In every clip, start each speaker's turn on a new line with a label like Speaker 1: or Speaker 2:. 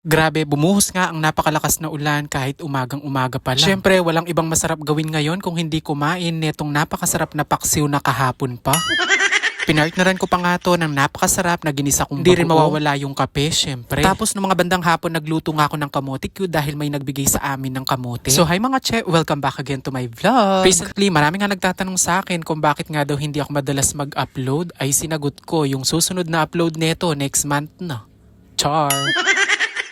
Speaker 1: Grabe, bumuhos nga ang napakalakas na ulan kahit umagang-umaga pa lang. Siyempre, walang ibang masarap gawin ngayon kung hindi kumain netong napakasarap na paksiw na kahapon pa. Pinartneran ko pa nga to ng napakasarap na ginisa kong bagoong. Hindi rin mawawala yung kape, syempre. Tapos nung mga bandang hapon, nagluto nga ako ng kamote Q dahil may nagbigay sa amin ng kamote. So hi mga che, welcome back again to my vlog. Recently, marami nga nagtatanong sa akin kung bakit nga daw hindi ako madalas mag-upload. Ay sinagot ko, yung susunod na upload neto next month na. Char!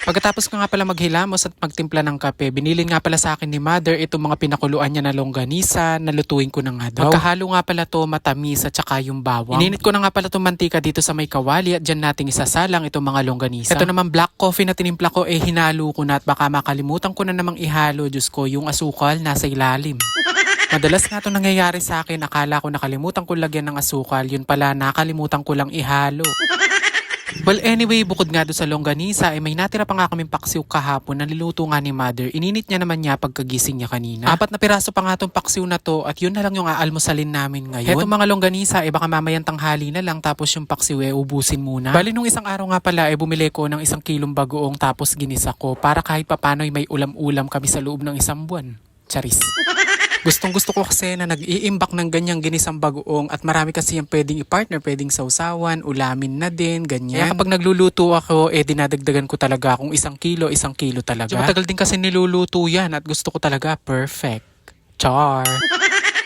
Speaker 1: Pagkatapos ko nga pala maghilamos at magtimpla ng kape, binilin nga pala sa akin ni mother itong mga pinakuluan niya na longganisa, nalutuin ko na nga daw. Magkahalo nga pala to matamis at saka yung bawang. Ininit ko na nga pala itong mantika dito sa may kawali at dyan nating isasalang itong mga longganisa. Ito naman black coffee na tinimpla ko hinalo ko na at baka makalimutan ko na namang ihalo. Diyos ko, yung asukal nasa ilalim. Madalas nga ito nangyayari sa akin, akala ko nakalimutan ko lagyan ng asukal, yun pala nakalimutan ko lang ihalo. Well anyway, bukod nga doon sa longganisa, may natira pa nga kaming paksiw kahapon na niluto nga ni mother. Ininit niya naman niya pagkagising niya kanina. 4 na piraso pa nga itong paksiw na to at yun na lang yung aalmusalin namin ngayon. Etong mga longganisa, baka mamayang tanghali na lang tapos yung paksiw ubusin muna. Bali nung isang araw nga pala, bumili ko ng 1 kilong bagoong tapos ginisa ko para kahit papano may ulam-ulam kami sa loob ng 1 buwan. Charis. Gustong gusto ko kasi na nag-iimbak ng ganyang ginisang bagoong at marami kasi yung pwedeng i-partner, pwedeng sausawan, ulamin na din, ganyan. Kaya kapag nagluluto ako, dinadagdagan ko talaga kung 1 kilo, 1 kilo talaga. So, matagal din kasi niluluto yan at gusto ko talaga perfect. Char!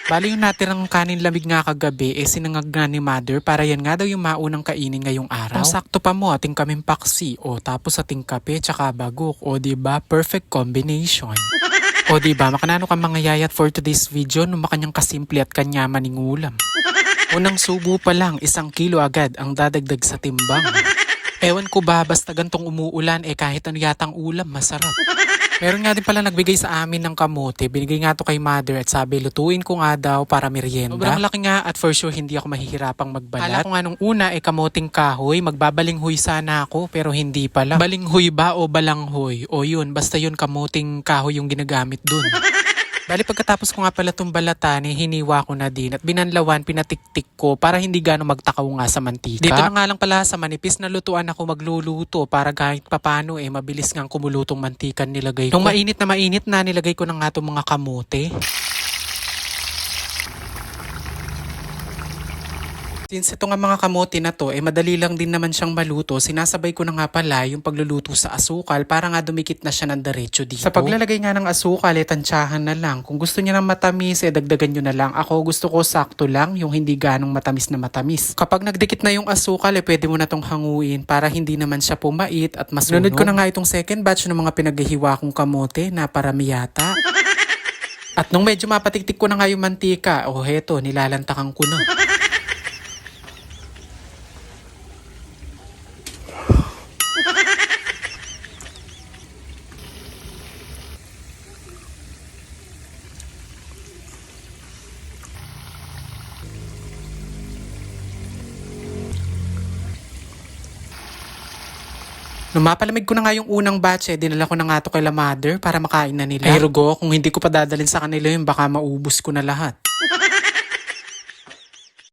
Speaker 1: Bali yung natirang kanin lamig nga kagabi, sinangag nga ni mother para yan nga daw yung maunang kainin ngayong araw. Ang sakto pa mo, ating kaming paksi, tapos ating kape, tsaka bagok, diba? Perfect combination. O diba, makanano ka mga yayat for today's video nung makanyang kasimple at kanyaman ng ulam. Unang subo pa lang, 1 kilo agad ang dadagdag sa timbang. Ewan ko ba, basta gantong umuulan, kahit ano yatang ulam, masarap. Meron nga din pala nagbigay sa amin ng kamote, binigay nga to kay mother at sabi lutuin ko nga daw para merienda. Sobrang laki nga at for sure hindi ako mahihirapang magbalat. Kala ko nga nung una kamoting kahoy, magbabalinghoy sana ako pero hindi pala. Balinghoy ba o balanghoy? O yun, basta yun kamoting kahoy yung ginagamit dun. Bali pagkatapos ko nga pala itong balatan, hiniwa ko na din at binanlawan, pinatiktik ko para hindi gano'ng magtakaw nga sa mantika. Dito na nga lang pala sa manipis na lutuan ako magluluto para kahit papano mabilis nga kumulutong mantikan nilagay ko. Nung mainit na nilagay ko na nga itong mga kamote. Since ito nga mga kamote na to, madali lang din naman siyang maluto, sinasabay ko na nga pala yung pagluluto sa asukal para nga dumikit na siya ng diretso dito. Sa paglalagay nga ng asukal, tansyahan na lang. Kung gusto niya ng matamis, dagdagan nyo na lang. Ako gusto ko sakto lang, yung hindi ganong matamis na matamis. Kapag nagdikit na yung asukal, pwede mo na tong hanguin para hindi naman siya pumait at masunog. Nunod ko na nga itong second batch ng mga pinaghihiwa kong kamote na parami yata. At nung medyo mapatiktik ko na nga yung mantika, heto, nilalantakan ko na. Nung mapalamig ko na nga yung unang batch, dinala ko na nga to kay la mother para makain na nila. Rugo, kung hindi ko pa dadalhin sa kanila yun, baka maubos ko na lahat.